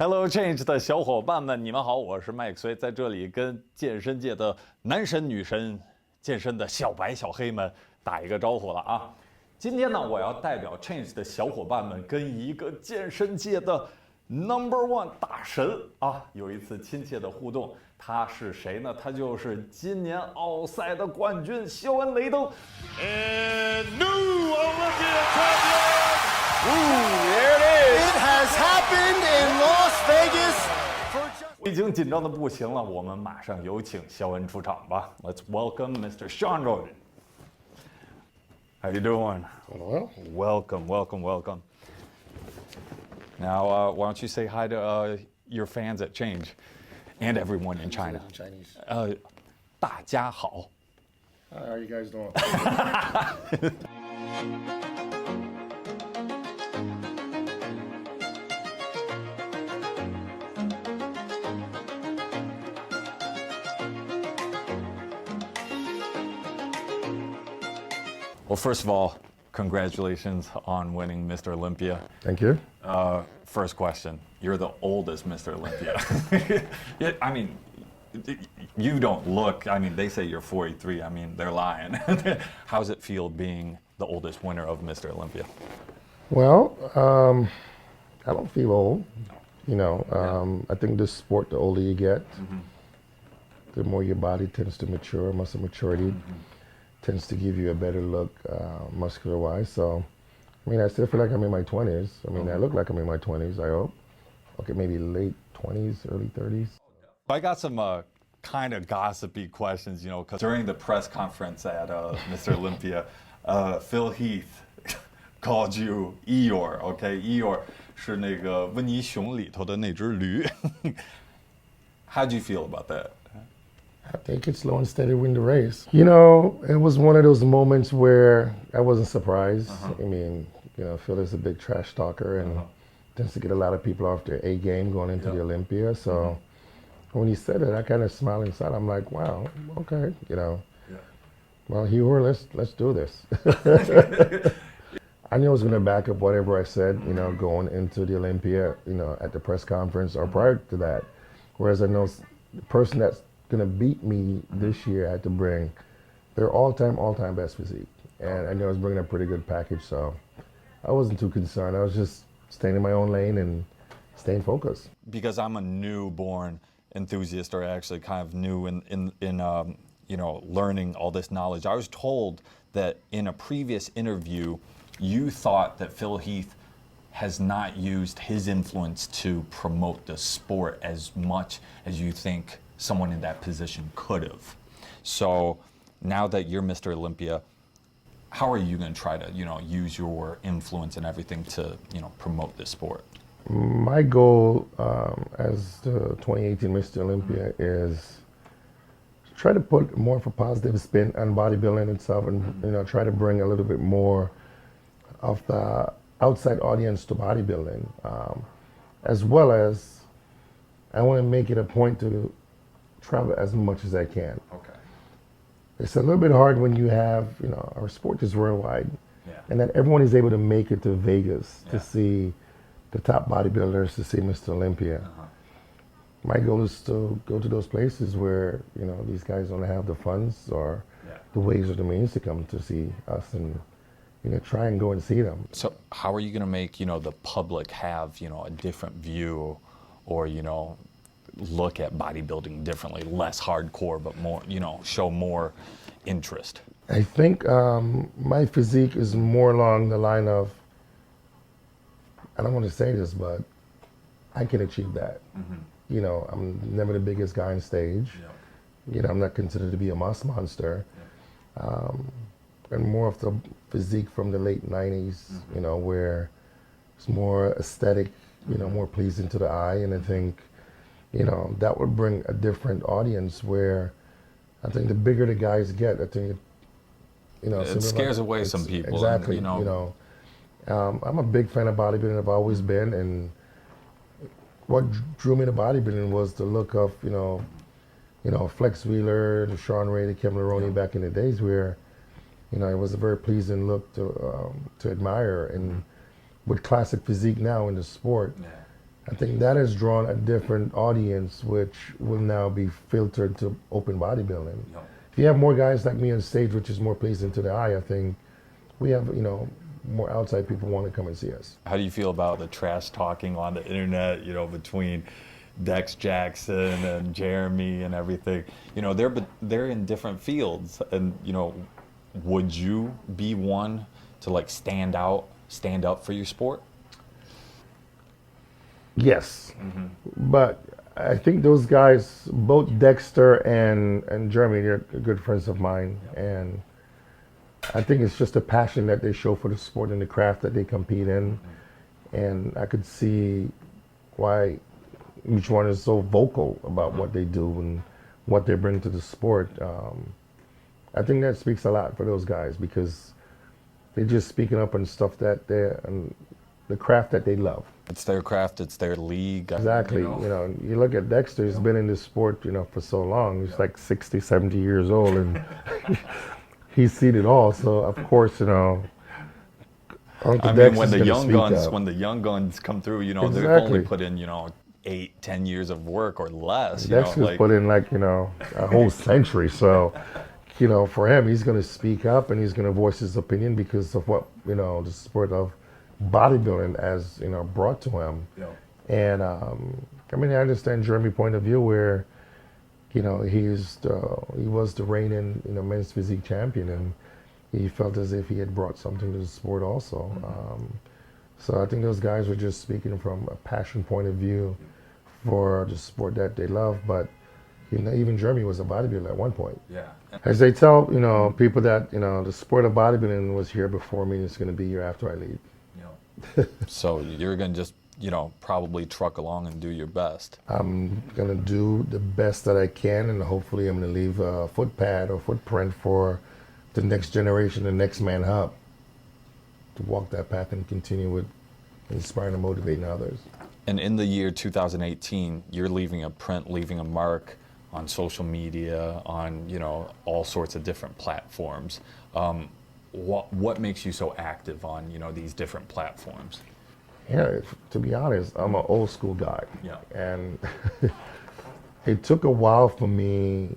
Hello Change 的小伙伴们，你们好，我是Mike隋，在这里跟健身界的男神女神、健身的小白小黑们打一个招呼了啊！今天呢，我要代表 Change 的小伙伴们跟一个健身界的 No.1 大神啊有一次亲切的互动。他是谁呢？他就是今年奥赛的冠军肖恩雷登。And new Olympia champion! There it is! It has happened in Las Vegas! 已经紧张的不行了，我们马上有请肖恩出场吧。Let's welcome Mr. Shawn Rhoden. How you doing? Well, Welcome, welcome, welcome. Now, why don't you say hi to your fans at Change and everyone in China? Chinese. 大家好。 How are you guys doing? Well, first of all, congratulations on winning Mr. Olympia. Thank you. First question, you're the oldest Mr. Olympia. Yeah, I mean, you don't look, I mean, they say you're 43. I mean, they're lying. How does it feel being the oldest winner of Mr. Olympia? Well, I don't feel old. You know, I think this sport, the older you get, the more your body tends to mature. Muscle maturity tends to give you a better look, muscular-wise. So, I mean, I still feel like I'm in my 20s. I mean, I look like I'm in my 20s, I hope. Okay, maybe late 20s, early 30s. I got some kind of gossipy questions, you know, because during the press conference at Mr. Olympia, Phil Heath called you Eeyore, okay? Eeyore 是那个温尼熊里头的那只驴。How'd you feel about that? I think it's slow and steady win the race. You know, it was one of those moments where I wasn't surprised. I mean, you know, Phil is a big trash talker and tends to get a lot of people off their A game going into the Olympia. So when he said it, I kind of smiled inside. I'm like, wow, okay, you know. Well, let's do this. I knew I was going to back up whatever I said, you know, going into the Olympia, you know, at the press conference or prior to that. Whereas I know the person that's going to beat me this year had to bring their all-time best physique. And I knew I was bringing a pretty good package, so I wasn't too concerned. I was just staying in my own lane and staying focused. Because I'm a newborn enthusiast, or actually kind of new in you know, learning all this knowledge. I was told that in a previous interview, you thought that Phil Heath has not used his influence to promote the sport as much as you think someone in that position could have. So now that you're Mr. Olympia, how are you going to try to, you know, use your influence and everything to, you know, promote this sport? My goal as the 2018 Mr. Olympia is to try to put more of a positive spin on bodybuilding itself and, you know, try to bring a little bit more of the outside audience to bodybuilding, as well as I want to make it a point to travel as much as I can. Okay. It's a little bit hard when you have, you know, our sport is worldwide, and that everyone is able to make it to Vegas to see the top bodybuilders, to see Mr. Olympia. My goal is to go to those places where, you know, these guys don't have the funds or the ways or the means to come to see us and, you know, try and go and see them. So how are you going to make, you know, the public have, you know, a different view, or, you know, look at bodybuilding differently, less hardcore, but more, you know, show more interest? I think my physique is more along the line of, I don't want to say this, but I can achieve that. You know, I'm never the biggest guy on stage. You know, I'm not considered to be a muscle monster. And more of the physique from the late 90s, you know, where it's more aesthetic, you know, more pleasing to the eye. And I think, you know, that would bring a different audience where I think the bigger the guys get, I think, you know. It scares away some people. Exactly, and, you know. I'm a big fan of bodybuilding, I've always been, and what drew me to bodybuilding was the look of, you know, Flex Wheeler, the Shawn, the Kevin Maroney back in the days where, you know, it was a very pleasing look to admire. And with classic physique now in the sport, I think that has drawn a different audience, which will now be filtered to open bodybuilding. Yep. If you have more guys like me on stage, which is more pleasing to the eye, I think we have, more outside people want to come and see us. How do you feel about the trash talking on the internet, between Dex Jackson and Jeremy and everything? They're in different fields, and would you be one to like stand up for your sport? Yes, but I think those guys, both Dexter and Jeremy, they're good friends of mine, and I think it's just a passion that they show for the sport and the craft that they compete in, and I could see why each one is so vocal about what they do and what they bring to the sport. I think that speaks a lot for those guys because they're just speaking up on stuff that the craft that they love. It's their craft, it's their league. Exactly. You look at Dexter, he's been in this sport, for so long. He's like 60, 70 years old, and he's seen it all. So, of course, Uncle Dex when is the gonna young guns come through, they've Exactly. only put in, 8-10 years of work or less. Dexter's put in a whole century. So, for him, he's going to speak up and he's going to voice his opinion because of what, the sport of bodybuilding as, brought to him. Yeah. And, I understand Jeremy's point of view where, he was the reigning, men's physique champion, and he felt as if he had brought something to the sport also. So I think those guys were just speaking from a passion point of view for the sport that they love. But even Jeremy was a bodybuilder at one point. Yeah. As they tell people that the sport of bodybuilding was here before me, it's going to be here after I leave. So you're going to just probably truck along and do your best. I'm going to do the best that I can, and hopefully I'm going to leave a footpad or footprint for the next generation, the next man up, to walk that path and continue with inspiring and motivating others. And in the year 2018, you're leaving a print, leaving a mark on social media, on all sorts of different platforms. What makes you so active on these different platforms? Yeah, to be honest, I'm an old school guy. Yeah. And it took a while for me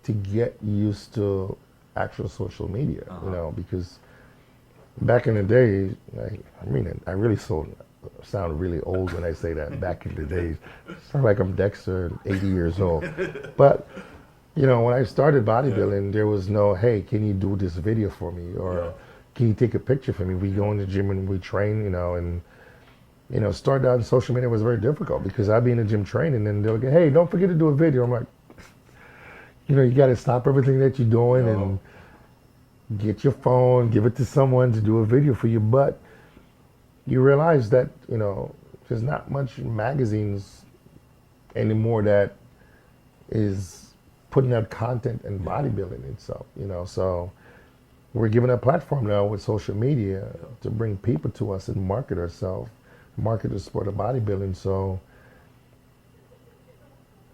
to get used to actual social media, because back in the day, I really sound really old when I say that. Back in the days, sound like I'm Dexter, 80 years old. But when I started bodybuilding, there was no, hey, can you do this video for me, or can you take a picture for me? We go in the gym and we train, and start out on social media was very difficult because I'd be in the gym training and they'll get, hey, don't forget to do a video. I'm like, you got to stop everything that you're doing and get your phone, give it to someone to do a video for you. But you realize that, there's not much magazines anymore that is putting out content and bodybuilding itself, so we're given a platform now with social media to bring people to us and market ourselves, market the sport of bodybuilding. So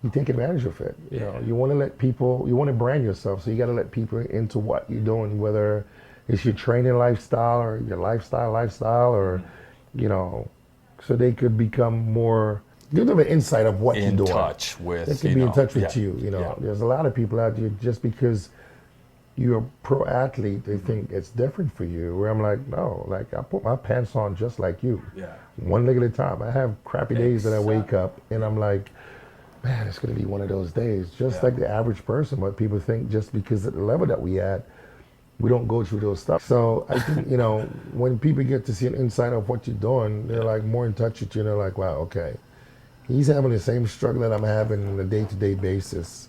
you take advantage of it. You want to let people, you want to brand yourself, so you got to let people into what you're doing, whether it's your training lifestyle or your lifestyle, or, so they could become more, give them an insight of what you're doing. Touch with, they can be in touch with you. There's a lot of people out there just because you're a pro athlete, they think it's different for you. Where I'm like, no, like I put my pants on just like you. One leg at a time. I have crappy days that I wake up and I'm like, man, it's gonna be one of those days, just like the average person. But people think just because at the level that we at, we don't go through those stuff. So I think, when people get to see an insight of what you're doing, they're like more in touch with you. They're like, wow, okay, he's having the same struggle that I'm having on a day-to-day basis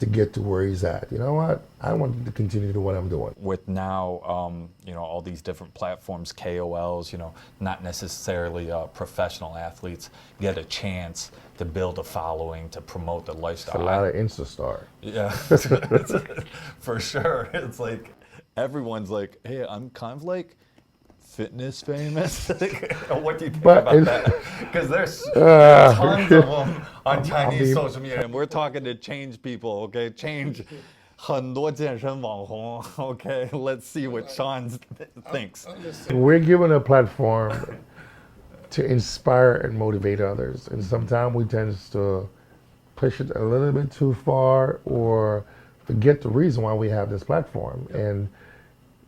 to get to where he's at. You know what? I want to continue to do what I'm doing. With now, all these different platforms, KOLs, not necessarily professional athletes, get a chance to build a following, to promote the lifestyle. It's a lot of Insta star. Yeah, for sure. It's like, everyone's like, hey, I'm kind of like fitness famous. What do you think about that? Because there's tons of them on Chinese social media, and we're talking to Change people, okay? Change 很多健身网红, okay? Let's see what Shawn thinks. We're given a platform to inspire and motivate others. And sometimes we tend to push it a little bit too far or forget the reason why we have this platform. And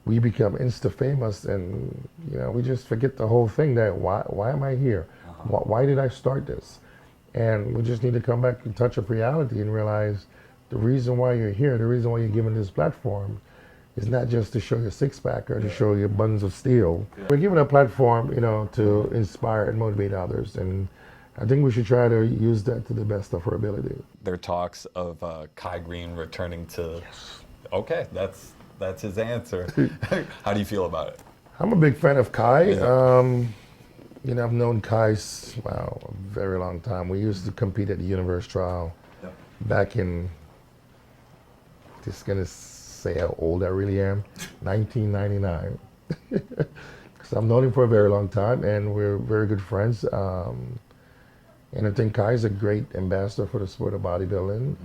we become insta famous, and we just forget the whole thing. That why am I here? Why did I start this? And we just need to come back and touch up reality and realize the reason why you're here, the reason why you're given this platform, is not just to show your six-pack or to show your buns of steel. We're given a platform, to inspire and motivate others, and I think we should try to use that to the best of our ability. There are talks of Kai Green returning to. Yes. Okay, that's his answer. How do you feel about it? I'm a big fan of Kai. Yeah. I've known Kai a very long time. We used to compete at the Universe Trial back in, just gonna say how old I really am, 1999. Because I've known him for a very long time, and we're very good friends. And I think Kai's a great ambassador for the sport of bodybuilding.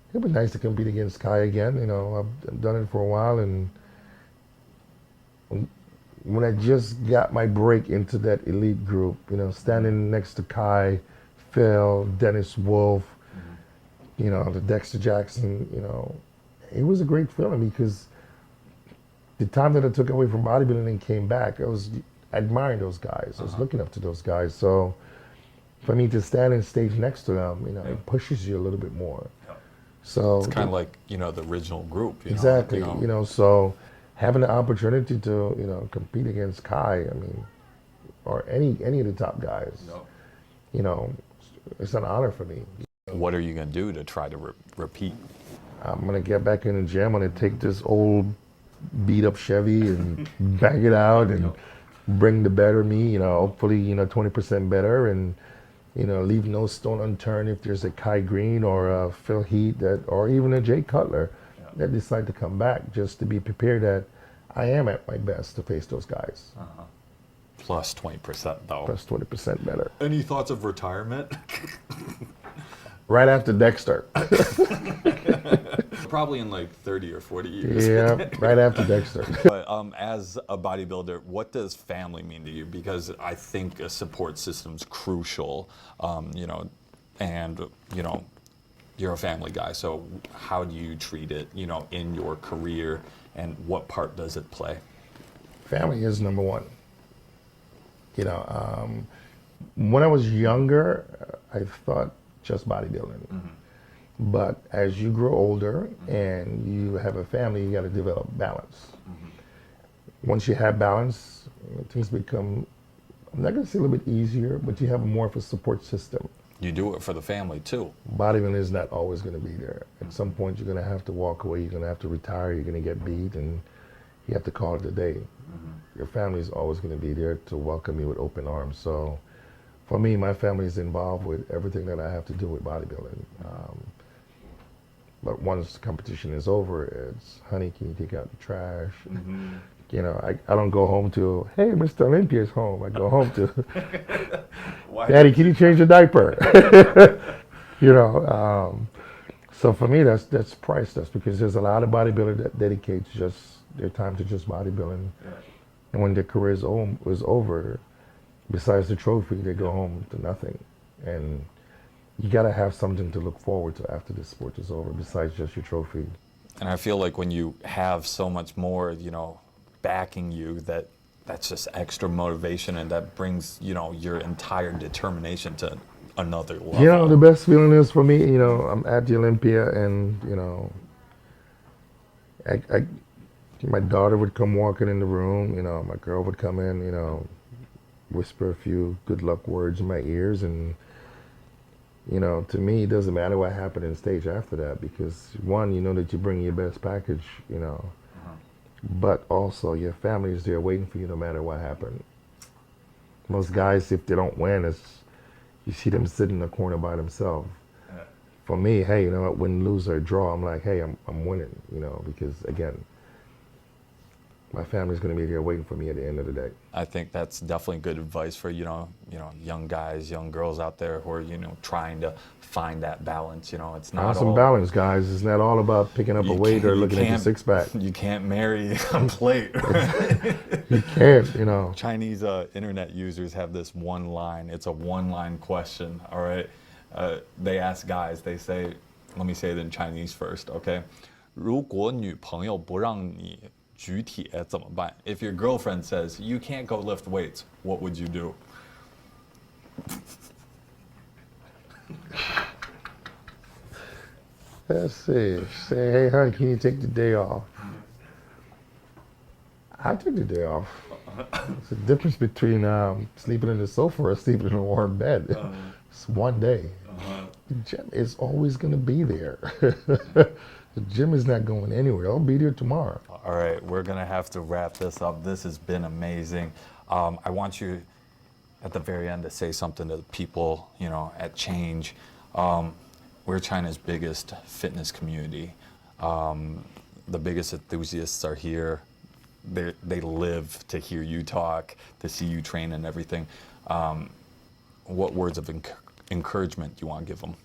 It'd be nice to compete against Kai again. I've done it for a while, and when I just got my break into that elite group, standing next to Kai, Phil, Dennis Wolf, the Dexter Jackson, it was a great feeling, because the time that I took away from bodybuilding and came back, I was admiring those guys. I was looking up to those guys. So for me to stand on stage next to them, it pushes you a little bit more. So it's kind of like, the original group. Exactly. So having the opportunity to, compete against Kai, or any of the top guys, it's an honor for me. What are you going to do to try to repeat? I'm going to get back in the gym. I'm going to take this old beat up Chevy and bang it out and bring the better me, hopefully, 20% better, and, leave no stone unturned if there's a Kai Green or a Phil Heath or even a Jay Cutler that decide to come back, just to be prepared that I am at my best to face those guys. Plus 20% though. Plus 20% better. Any thoughts of retirement? Right after Dexter. Probably in like 30 or 40 years. Yeah, right after Dexter. But as a bodybuilder, what does family mean to you? Because I think a support system's crucial, and you're a family guy. So how do you treat it, in your career, and what part does it play? Family is number one. When I was younger, I thought just bodybuilding. But as you grow older and you have a family, you got to develop balance. Once you have balance, things become, I'm not going to say a little bit easier, but you have more of a support system. You do it for the family too. Bodybuilding is not always going to be there. At some point, you're going to have to walk away. You're going to have to retire. You're going to get beat, and you have to call it a day. Your family is always going to be there to welcome you with open arms. So for me, my family is involved with everything that I have to do with bodybuilding. But once the competition is over, it's, honey, can you take out the trash? I don't go home to, hey, Mr. Olympia's home. I go home to, Daddy, can you change the diaper? So for me, that's priceless, because there's a lot of bodybuilders that dedicates just their time to just bodybuilding. And when their career is over, besides the trophy, they go home to nothing. And you got to have something to look forward to after the sport is over, besides just your trophy. And I feel like when you have so much more, backing you, that's just extra motivation, and that brings, your entire determination to another level. The best feeling is for me, I'm at the Olympia, and, my daughter would come walking in the room, my girl would come in, whisper a few good luck words in my ears, and to me, it doesn't matter what happened on stage after that, because one, you know that you bring your best package, but also your family is there waiting for you no matter what happened. Most guys, if they don't win, you see them sitting in the corner by themselves. For me, hey, win, lose, or draw, I'm like, hey, I'm winning, because again, my family's going to be there waiting for me at the end of the day. I think that's definitely good advice for young guys, young girls out there who are trying to find that balance. It's not Some all balance, guys. It's not all about picking up a weight or looking at your six pack. You can't marry a plate. You can't. Chinese internet users have this one line. It's a one-line question. All right, they ask guys. They say, let me say it in Chinese first. Okay, 如果女朋友不让你举铁怎么办? If your girlfriend says you can't go lift weights, what would you do? Let's see. Say, hey, honey, can you take the day off? I took the day off. It's the difference between sleeping in the sofa or sleeping in a warm bed. It's one day. The gym is always going to be there. The gym is not going anywhere. I'll be there tomorrow. All right, we're going to have to wrap this up. This has been amazing. I want you at the very end to say something to the people, at Change. We're China's biggest fitness community. The biggest enthusiasts are here. They live to hear you talk, to see you train and everything. What words of encouragement do you want to give them?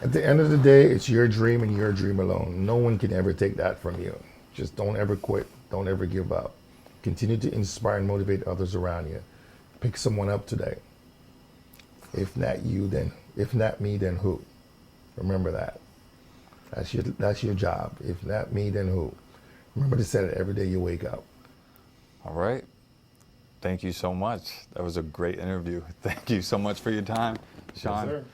At the end of the day, it's your dream and your dream alone. No one can ever take that from you. Just don't ever quit. Don't ever give up. Continue to inspire and motivate others around you. Pick someone up today. If not you, then if not me, then who? Remember that. That's your job. If not me, then who? Remember to say it every day you wake up. All right. Thank you so much. That was a great interview. Thank you so much for your time, Shawn. Yes, sir.